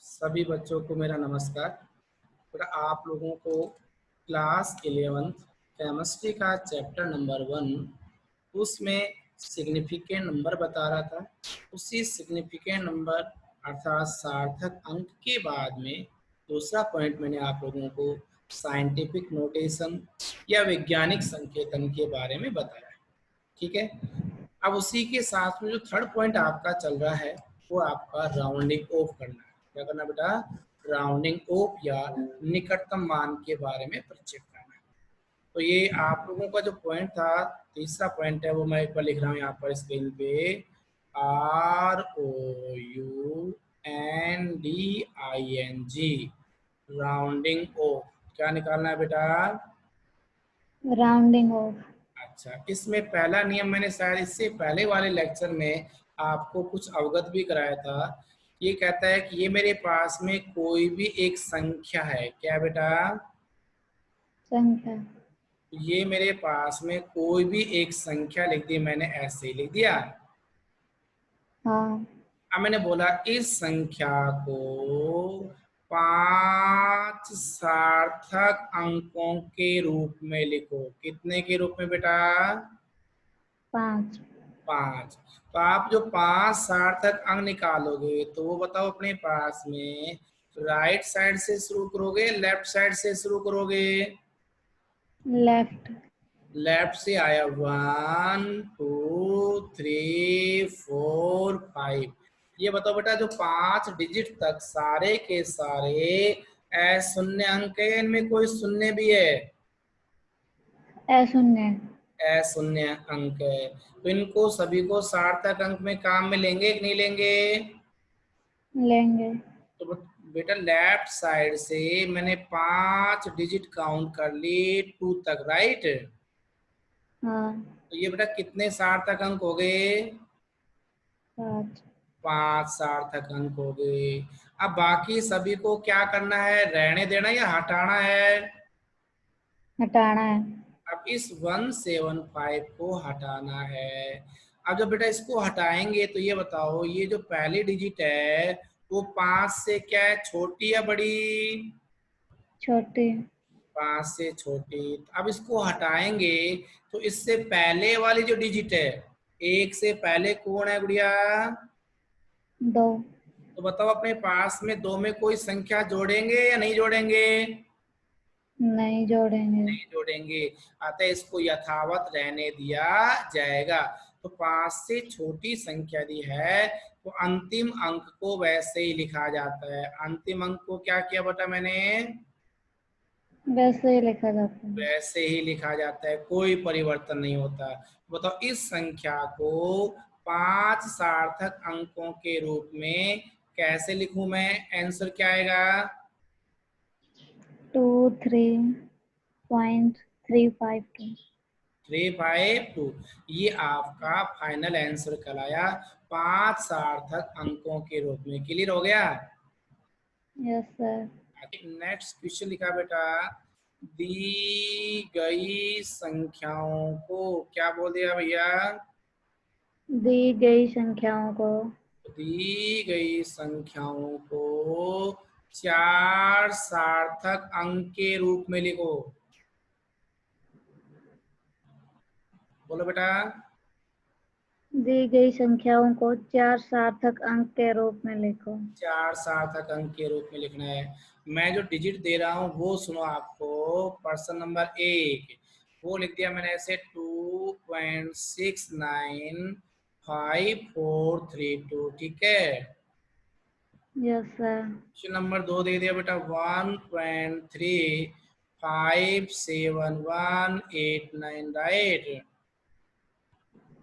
सभी बच्चों को मेरा नमस्कार। बेटा आप लोगों को क्लास 11th केमिस्ट्री का चैप्टर नंबर 1 उसमें सिग्निफिकेंट नंबर बता रहा था। उसी सिग्निफिकेंट नंबर अर्थात सार्थक अंक के बाद में दूसरा पॉइंट मैंने आप लोगों को साइंटिफिक नोटेशन या वैज्ञानिक संकेतन के बारे में बताया। ठीक है, अब उसी के साथ में जो थर्ड पॉइंट आपका चल रहा है वो आपका राउंडिंग ऑफ करना है। क्या करना बेटा? राउंडिंग ऑफ या निकटतम मान के बारे में परिचय करना है। तो ये आप लोगों का जो पॉइंट था, तीसरा पॉइंट है, वो मैं एक बार लिख रहा हूँ यहाँ पर स्क्रीन पे। ROUNDING, rounding off. क्या निकालना है बेटा? Rounding off. अच्छा, इसमें पहला नियम मैंने शायद इससे पहले वाले लेक्चर में आपको कुछ अवगत भी कराया था। ये कहता है कि ये मेरे पास में कोई भी एक संख्या है। क्या बेटा? संख्या। ये मेरे पास में कोई भी एक संख्या लिख दी, मैंने ऐसे ही लिख दिया। हाँ। अब मैंने बोला इस संख्या को 5 सार्थक अंकों के रूप में लिखो। कितने के रूप में बेटा? 5। 5। तो आप जो 5 सार्थक अंक निकालोगे तो वो बताओ अपने पास में राइट साइड से शुरू करोगे लेफ्ट साइड से शुरू करोगे? लेफ्ट। लेफ्ट से आया 1 2 3 4 5। ये बताओ बेटा जो 5 डिजिट तक सारे के सारे शून्य अंक है, इनमें कोई शून्य भी है? शून्य। अशून्य अंक है। तो इनको सभी को सार्थक अंक में काम में लेंगे कि नहीं लेंगे? लेंगे। तो बेटा लेफ्ट साइड से मैंने 5 डिजिट काउंट कर ली 2 तक, राइट? हाँ। तो ये बेटा कितने सार्थक अंक हो गए? 5। 5 सार्थक अंक हो गए। अब बाकी सभी को क्या करना है? रहने देना या हटाना है? हटाना है। अब इस 175 को हटाना है। अब जब बेटा इसको हटाएंगे तो ये बताओ ये जो पहली डिजिट है वो 5 से क्या है, छोटी या बड़ी? छोटी। 5 से छोटी। अब इसको हटाएंगे तो इससे पहले वाली जो डिजिट है, 1 से पहले कौन है गुड़िया? 2। तो बताओ अपने पास में 2 में कोई संख्या जोड़ेंगे या नहीं जोड़ेंगे? नहीं जोड़ेंगे। नहीं जोड़ेंगे। अतः इसको यथावत रहने दिया जाएगा। तो 5 से छोटी संख्या दी है तो अंतिम अंक को वैसे ही लिखा जाता है। अंतिम अंक को क्या किया बेटा मैंने? वैसे ही लिखा जाता है। वैसे ही लिखा जाता है, कोई परिवर्तन नहीं होता। बताओ इस संख्या को 5 सार्थक अंकों के रूप में कैसे लिखूं मैं? आंसर क्या आएगा? 23.352। 352। ये आपका फाइनल आंसर कहलाया 5 सार्थक अंकों के रूप में। क्लियर हो गया? Yes sir. नेक्स्ट क्वेश्चन लिखा बेटा, दी गई संख्याओं को क्या बोल दिया भैया? दी गई संख्याओं को। दी गई संख्याओं को 4 सार्थक अंक के रूप में लिखो। बोलो बेटा। दी गई संख्याओं को 4 सार्थक अंक के रूप में लिखो। 4 सार्थक अंक के रूप में लिखना है। मैं जो डिजिट दे रहा हूँ वो सुनो आपको। पर्सन नंबर 1 वो लिख दिया मैंने ऐसे 2.695432। ठीक है। Yes sir. क्वेश्चन नंबर 2 दे दिया बेटा 1.357189, राइट?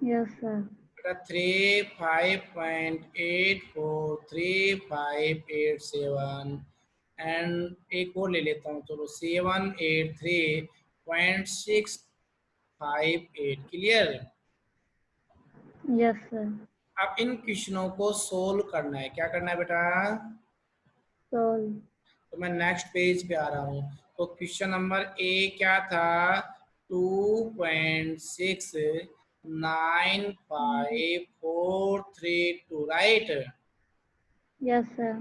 Yes sir. बेटा 35.843587 एंड एक और ले लेता हूँ, चलो 783.658। क्लियर? Yes sir. अब इन क्वेश्चनों को सोल्व करना है। क्या करना है बेटा? सोल्व। तो मैं नेक्स्ट पेज पे आ रहा हूँ। तो क्वेश्चन नंबर ए क्या था? 2.695432, राइट? Yes sir.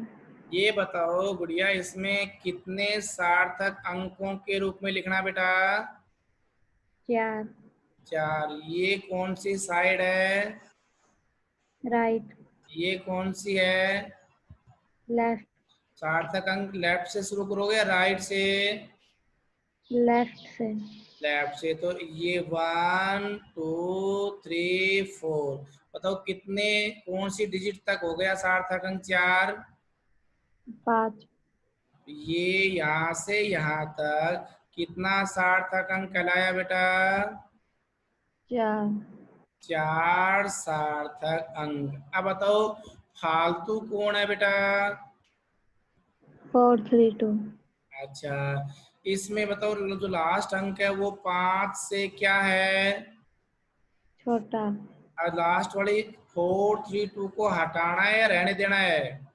ये बताओ गुड़िया, इसमें कितने सार्थक अंकों के रूप में लिखना बेटा? 4। 4। ये कौन सी साइड है? राइट। ये कौन सी है? लेफ्ट। सार्थक अंक लेफ्ट से शुरू करोगे या राइट से? लेफ्ट से। लेफ्ट से। तो ये 1 2 3 4। बताओ कितने, कौन सी डिजिट तक हो गया सार्थक अंक 4? 5। ये यहाँ से यहाँ तक कितना सार्थक अंक कहलाया बेटा? 4। 4 सार्थक अंक। अब बताओ फालतू कौन है बेटा? 4 3 2। अच्छा, इसमें बताओ जो लास्ट अंक है वो 5 से क्या है? छोटा। और लास्ट वाली 4 3 2 को हटाना है या रहने देना है?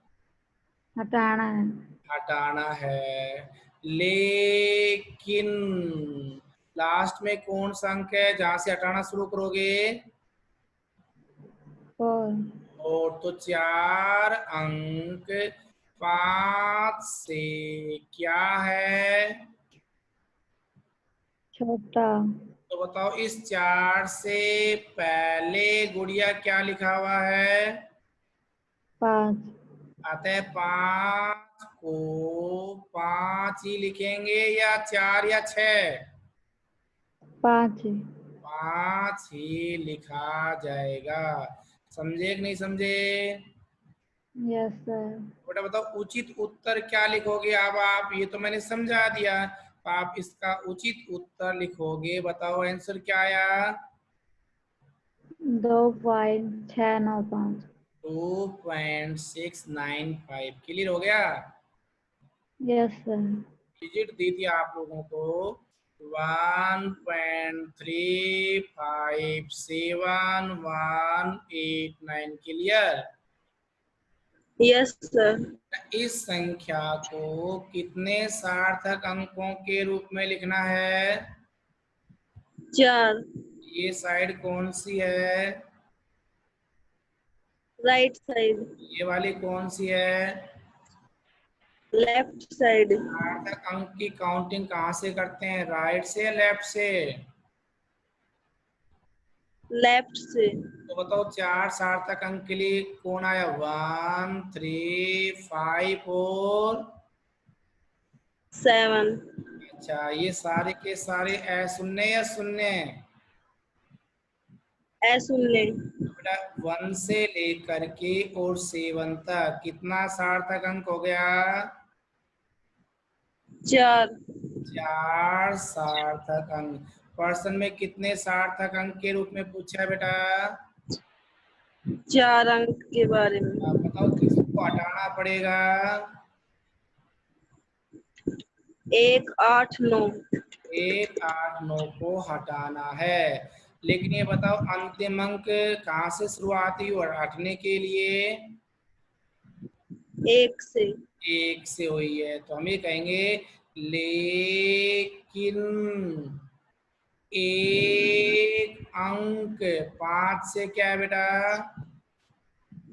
हटाना है। हटाना है। लेकिन लास्ट में कौन सा अंक है जहां से हटाना शुरू करोगे? 4। और तो 4 अंक 5 से क्या है? छोटा। तो बताओ इस 4 से पहले गुड़िया क्या लिखा हुआ है? 5। अतः 5 को 5 ही लिखेंगे या 4 या 6? 5। 5 ही लिखा जाएगा। समझे कि नहीं समझे? Yes sir. बेटा बताओ उचित उत्तर क्या लिखोगे? अब आप, ये तो मैंने समझा दिया, आप इसका उचित उत्तर लिखोगे। बताओ आंसर क्या आया? 2.695। 2.695। क्लियर हो गया? Yes sir. डिजिट दी थी आप लोगों को 1.357189। क्लियर? Yes sir. इस संख्या को कितने सार्थक अंकों के रूप में लिखना है? 4। ये साइड कौन सी है? Right side. ये वाली कौन सी है? Left side. सार्थक अंक की काउंटिंग कहाँ से करते हैं, राइट से या लेफ्ट से? लेफ्ट से। तो बताओ 4 सार्थक अंक के लिए कौन आया? 1 3 5 और 7। अच्छा, ये सारे के सारे अशून्य या शून्य? शून्य। तो बेटा 1 से लेकर के और 7 तक कितना सार्थक अंक हो गया? 4। 4 सार्थक अंक। पर्सन में कितने सार्थक अंक के रूप में पूछा है बेटा? 4 अंक के बारे आप में। बताओ किसको हटाना पड़ेगा? 1 8 9। 1 8 9 को हटाना है। लेकिन ये बताओ अंतिम अंक कहाँ से शुरुआत हुई और हटने के लिए? 1 से। 1 से हुई है। तो हम ये कहेंगे लेकिन एक अंक 5 से क्या है बेटा?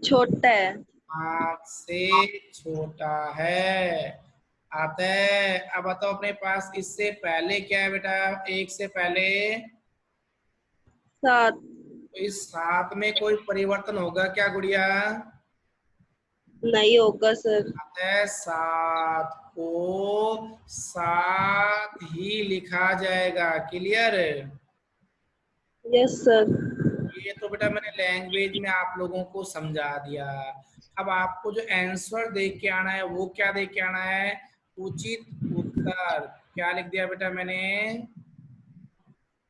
छोटा है। 5 से छोटा है। अतः अब बताओ अपने पास इससे पहले क्या है बेटा? 1 से पहले? 7। तो इस 7 में कोई परिवर्तन होगा क्या गुड़िया? नहीं होगा सर। अतः 7 को 7 ही लिखा जाएगा। क्लियर? Yes sir. ये तो बेटा मैंने लैंग्वेज में आप लोगों को समझा दिया। अब आपको जो आंसर देख के आना है वो क्या देख के आना है? उचित उत्तर। क्या लिख दिया बेटा मैंने?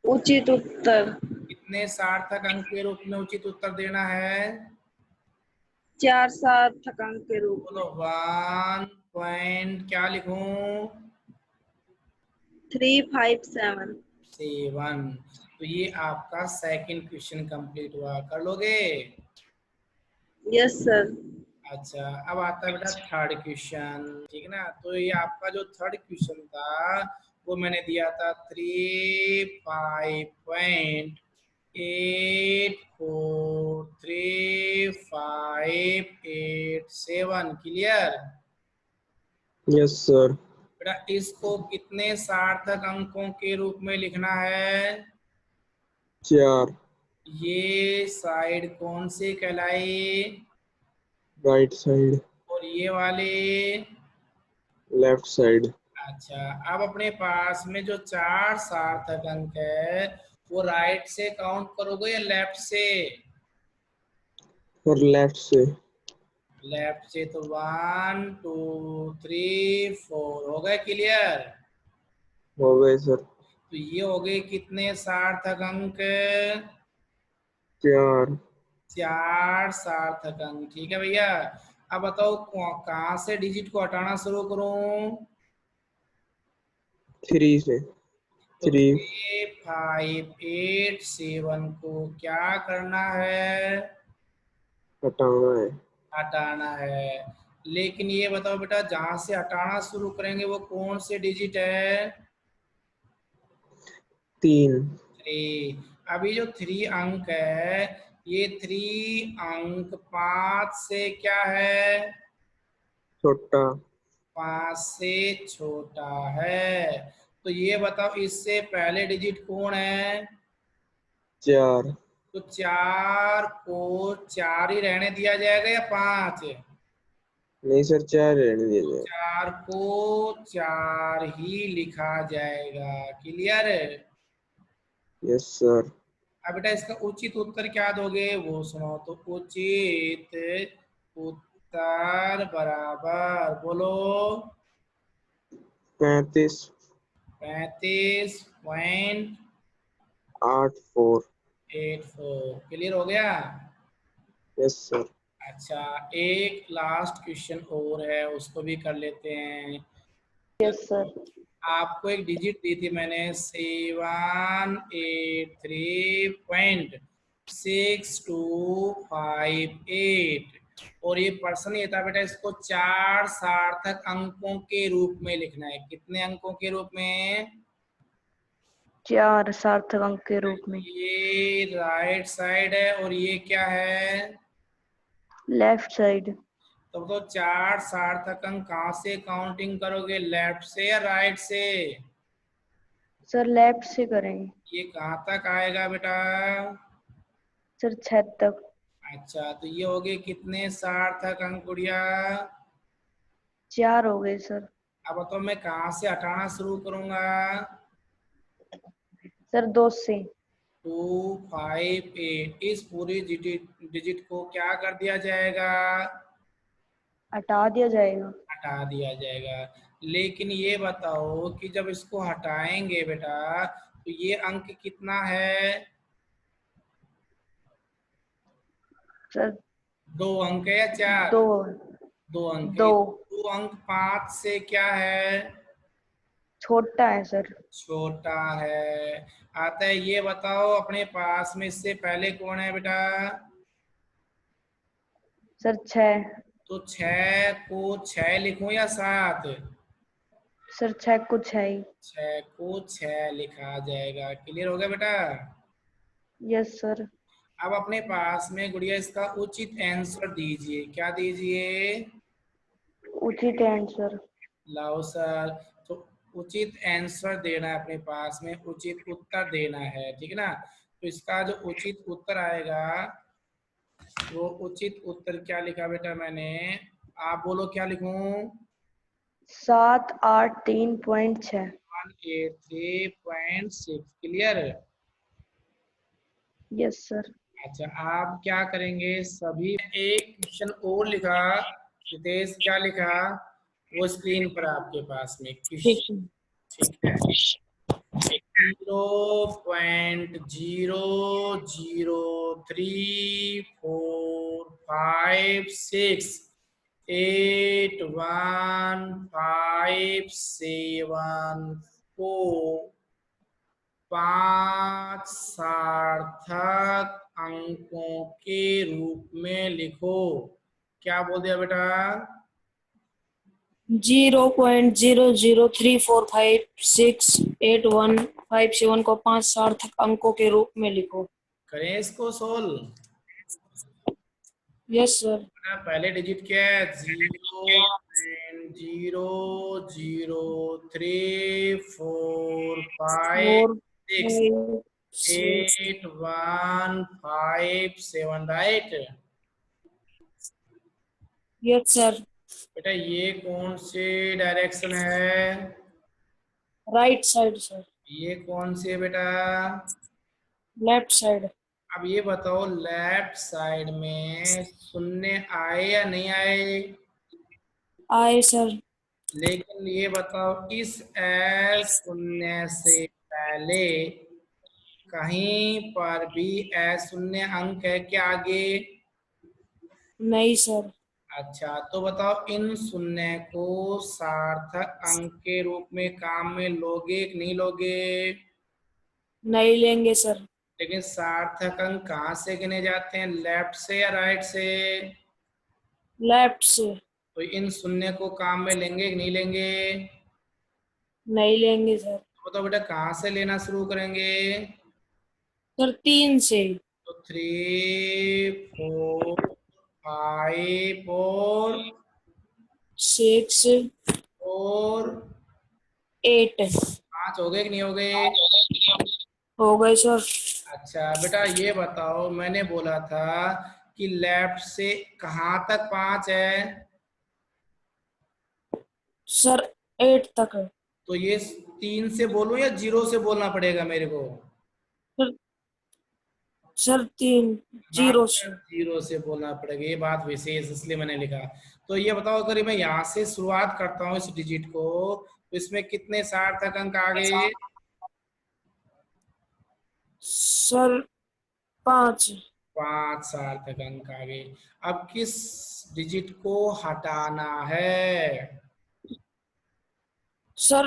उचित उत्तर। कितने सार्थक अंक के रूप में उचित उत्तर देना है? 4 सार्थक अंक के रूप बोलो में। 1 पॉइंट क्या लिखूं? 357। 7। तो ये आपका सेकंड क्वेश्चन कंप्लीट हुआ। कर लोगे? Yes sir. अच्छा, अब आता है बेटा थर्ड क्वेश्चन। ठीक है ना? तो ये आपका जो थर्ड क्वेश्चन था वो मैंने दिया था 35.843587। क्लियर? Yes sir. बेटा इसको कितने सार्थक अंकों के रूप में लिखना है? 4। ये साइड कौन सी कहलाई? Right side. और ये वाले? Left side. अच्छा, अब अपने पास में जो 4 सार्थक अंक है वो राइट से काउंट करोगे या लेफ्ट से? और लेफ्ट से। लेफ्ट से तो 1 2 3 4 हो गए क्लियर? हो गए सर। तो ये हो गए कितने सार्थक अंक? 4। 4 सार्थक अंक। ठीक है भैया, अब बताओ कहाँ से डिजिट को हटाना शुरू करूं? 3 से। तो 3। 3 5 8 7 को क्या करना है? हटाना है। हटाना है। लेकिन ये बताओ बेटा, जहां से हटाना शुरू करेंगे वो कौन से डिजिट है? 3। 3। अभी जो 3 अंक है, ये 3 अंक 5 से क्या है? छोटा। 5 से छोटा है। तो ये बताओ इससे पहले डिजिट कौन है? 4। तो 4 को 4 ही रहने दिया जाएगा या 5? नहीं सर, 4 रहने दिया जाए। 4 को 4 ही लिखा जाएगा। क्लियर? Yes sir. अब बेटा इसका उचित उत्तर क्या दोगे वो सुनो। तो उचित उत्तर बराबर बोलो 35.84। 35.84। क्लियर हो गया? Yes sir. अच्छा, एक लास्ट क्वेश्चन और है, उसको भी कर लेते हैं। Yes sir. आपको एक डिजिट दी थी मैंने 783.6258 और ये प्रश्न ये था बेटा, इसको 4 सार्थक अंकों के रूप में लिखना है। कितने अंकों के रूप में? 4 सार्थक अंक के रूप में। ये राइट साइड है और ये क्या है? Left side. तो 4 सार्थक अंक कहाँ से काउंटिंग करोगे, लेफ्ट से या राइट से? सर लेफ्ट से करेंगे। ये कहाँ तक आएगा बेटा? सर 6 तक। अच्छा, तो ये हो गए कितने सार्थक अंक गुड़िया? 4 हो गए सर। अब तो मैं कहाँ से हटाना शुरू करूंगा? सर 2 से। 2 5 8 इस पूरी डिजिट को क्या कर दिया जाएगा? हटा दिया जाएगा। हटा दिया जाएगा। लेकिन ये बताओ कि जब इसको हटाएंगे बेटा तो ये अंक कितना है? सर 2 अंक है या 4? 2। 2 अंक है। 2 2 अंक 5 से क्या है? छोटा है सर। छोटा है। आता है। ये बताओ अपने पास में इससे पहले कौन है बेटा? सर 6। तो 6 को 6 लिखूं या 7? सर 6 को 6 ही। 6 को 6 लिखा जाएगा। क्लियर हो गया बेटा? Yes sir. अब अपने पास में गुड़िया इसका उचित आंसर दीजिए। क्या दीजिए? उचित आंसर। लाओ सर। तो उचित आंसर देना है, अपने पास में उचित उत्तर देना है। ठीक है ना? तो इसका जो उचित उत्तर आएगा वो उचित उत्तर क्या लिखा बेटा मैंने? आप बोलो क्या लिखूं? 783.6। 183.6। क्लियर? Yes sir. अच्छा, आप क्या करेंगे सभी? एक क्वेश्चन और लिखा रितेश, क्या लिखा वो स्क्रीन पर आपके पास में क्वेश्चन। ठीक है? 0.00345681574 को 5 सार्थक अंकों के रूप में लिखो। क्या बोल दिया बेटा? 0.0034568157 को 5 सार्थक अंकों के रूप में लिखो। करें इसको सोल्व। Yes sir. पहले डिजिट क्या है? 0 0 0 3 4 5 4 6 5 6 8 1 5 7 राइट। Yes sir. बेटा ये कौन सी डायरेक्शन है? Right side sir. ये कौन सी है बेटा? Left side. अब ये बताओ लेफ्ट साइड में शून्य आए या नहीं आए? आए सर। लेकिन ये बताओ इस एस शून्य से पहले कहीं पर भी शून्य अंक है क्या आगे? नहीं सर। अच्छा तो बताओ इन शून्य को सार्थक अंक के रूप में काम में लोगे कि नहीं लोगे? नहीं लेंगे सर। लेकिन सार्थक अंक कहाँ से गिने जाते हैं, लेफ्ट से या राइट से? लेफ्ट से। तो इन शून्य को काम में लेंगे कि नहीं लेंगे? नहीं लेंगे सर। तो बताओ बेटा कहाँ से लेना शुरू करेंगे? सर 3 से। तो 3 4 5 और 6 4 8 5 हो गए कि नहीं हो गए? हो गए सर। अच्छा बेटा ये बताओ मैंने बोला था कि लेफ्ट से कहाँ तक 5 है? सर 8 तक है। तो ये 3 से बोलूं या 0 से बोलना पड़ेगा मेरे को? सर सर 3 हाँ 0 से। 0 से बोलना पड़ेगा, ये बात विशेष इसलिए मैंने लिखा। तो ये बताओ अगर मैं यहाँ से शुरुआत करता हूँ इस डिजिट को तो इसमें कितने सार्थक अंक आ गए? सर 5। 5 सार्थक अंक आ गए। अब किस डिजिट को हटाना है? सर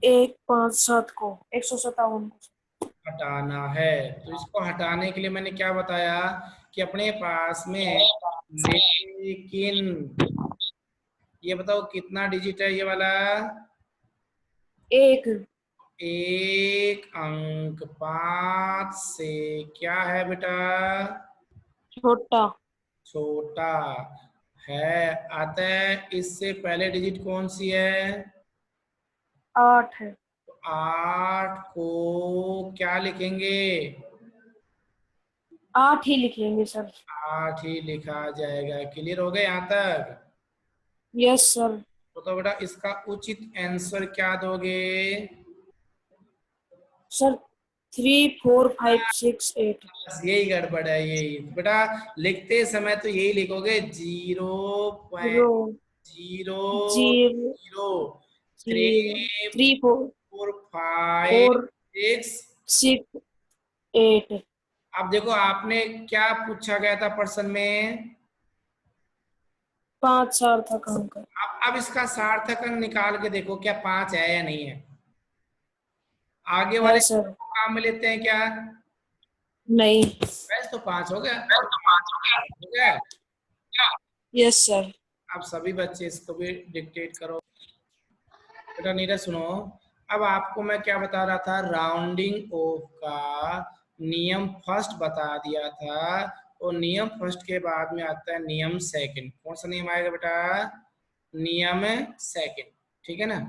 1 5 7 को 157 को। हटाना है। तो इसको हटाने के लिए मैंने क्या बताया कि अपने पास में लेकिन ये बताओ कितना डिजिट है ये वाला? 1 एक अंक 5 से क्या है बेटा? छोटा। छोटा है। अतः इससे पहले डिजिट कौन सी है? 8 है। 8 को क्या लिखेंगे? 8 ही लिखेंगे सर। 8 ही लिखा जाएगा। क्लियर हो गए यहाँ तक? Yes sir. तो बेटा इसका उचित आंसर क्या दोगे? सर 3 4 5 6 8। बस यही गड़बड़ है, यही बेटा लिखते समय तो यही लिखोगे 0 0 0 0 3 3 4 4 5 4 6। 6 8। अब देखो आपने क्या पूछा गया था प्रश्न में? 5 सार्थक अंक। अब इसका सार्थक अंक निकाल के देखो क्या 5 है या नहीं है। आगे है वाले सर। काम में लेते हैं क्या? नहीं। वैसे तो 5 हो गया, हो गया। Yes sir. अब सभी बच्चे इसको भी डिक्टेट करो। बेटा नीरज सुनो, अब आपको मैं क्या बता रहा था, राउंडिंग ऑफ का नियम फर्स्ट बता दिया था। और नियम फर्स्ट के बाद में आता है नियम सेकंड। कौन सा नियम आएगा बेटा? नियम सेकंड। ठीक है ना?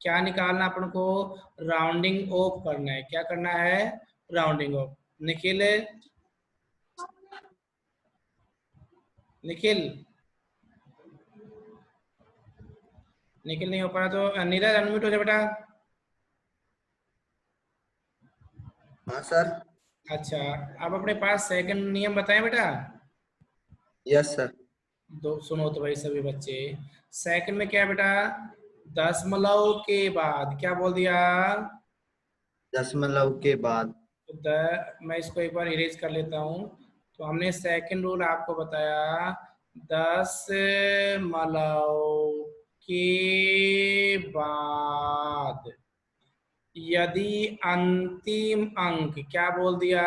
क्या निकालना अपन को? राउंडिंग ऑफ करना है। क्या करना है? Rounding off. निखिल, निखिल, निखिल नहीं हो पा रहा तो नीरज अनम्यूट हो जाए बेटा। हाँ सर। अच्छा अब अपने पास सेकंड नियम बताएं बेटा। Yes sir. दो सुनो तो भाई सभी बच्चे। सेकंड में क्या है बेटा? दशमलव के बाद क्या बोल दिया? दशमलव के बाद। तो मैं इसको एक बार इरेज कर लेता हूँ। तो हमने सेकंड रूल आपको बताया, दशमलव के बाद यदि अंतिम अंक क्या बोल दिया?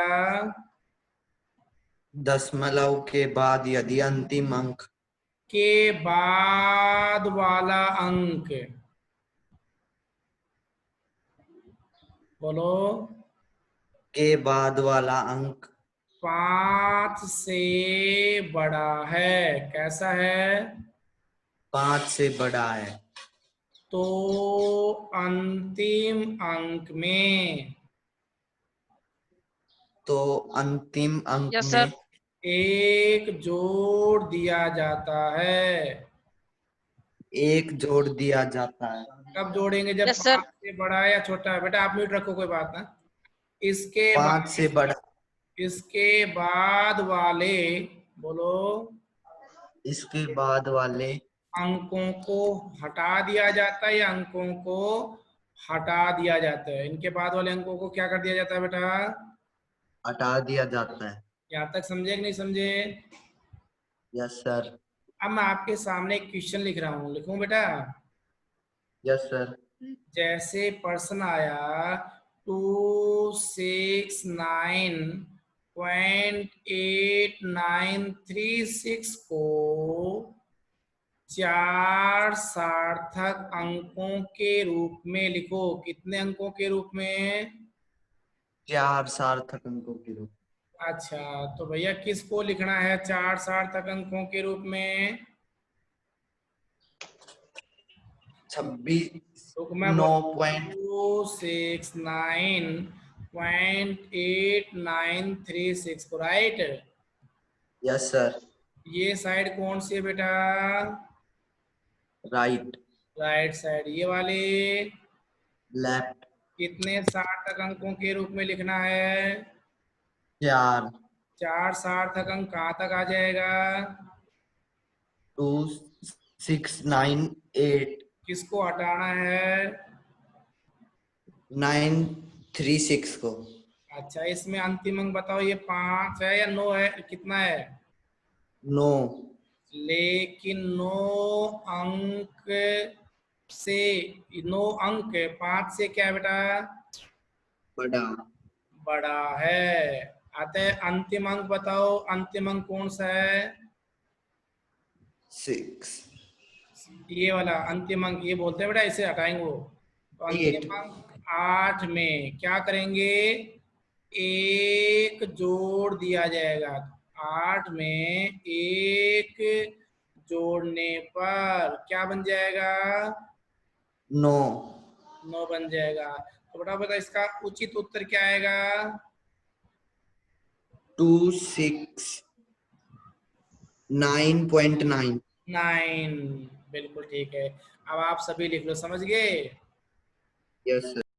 दशमलव के बाद यदि अंतिम अंक के बाद वाला अंक, बोलो, के बाद वाला अंक 5 से बड़ा है। कैसा है? 5 से बड़ा है। तो अंतिम अंक में तो अंतिम अंक यस में सर। एक जोड़ दिया जाता है। एक जोड़ दिया जाता है। कब जोड़ेंगे? जब यस सर। 5 से बड़ा है या छोटा है? बेटा आप म्यूट रखो, कोई बात ना। इसके 5 से बड़ा। इसके बाद वाले, बोलो, इसके बाद वाले अंकों को हटा दिया जाता है या अंकों को हटा दिया जाता है? इनके बाद वाले अंकों को क्या कर दिया जाता है बेटा? हटा दिया जाता है। यहाँ तक समझे कि नहीं समझे? Yes sir. अब मैं आपके सामने एक क्वेश्चन लिख रहा हूँ, लिखूं बेटा? Yes sir. जैसे प्रश्न आया 269.8936 को 4 सार्थक अंकों के रूप में लिखो। कितने अंकों के रूप में? 4 सार्थक अंकों के रूप। अच्छा, तो भैया किसको लिखना है 4 सार्थक अंकों के रूप में? 26 तो मैं 269.8936 को, राइट? Yes sir. ये साइड कौन सी है बेटा? राइट। Right side. ये वाले लेफ्ट। कितने सार्थक अंकों के रूप में लिखना है? 4। 4 सार्थक अंक कहाँ तक आ जाएगा? 2698 किसको हटाना है? 936 को। अच्छा, इसमें अंतिम अंक बताओ, ये 5 है या 9 है? कितना है? 9। लेकिन 9 अंक से, 9 अंक 5 से क्या है बेटा? बड़ा। बड़ा है। अतः अंतिम अंक बताओ, अंतिम अंक कौन सा है? 6। ये वाला अंतिम अंक, ये बोलते हैं बेटा, इसे हटाएंगे वो। तो अंतिम 8। अंक 8 में क्या करेंगे? एक जोड़ दिया जाएगा। 8 में एक जोड़ने पर क्या बन जाएगा? 9। 9 बन जाएगा। तो बेटा बता, इसका उचित उत्तर क्या आएगा? 269.9। 9। बिल्कुल ठीक है। अब आप सभी लिख लो, समझ गए? Yes sir.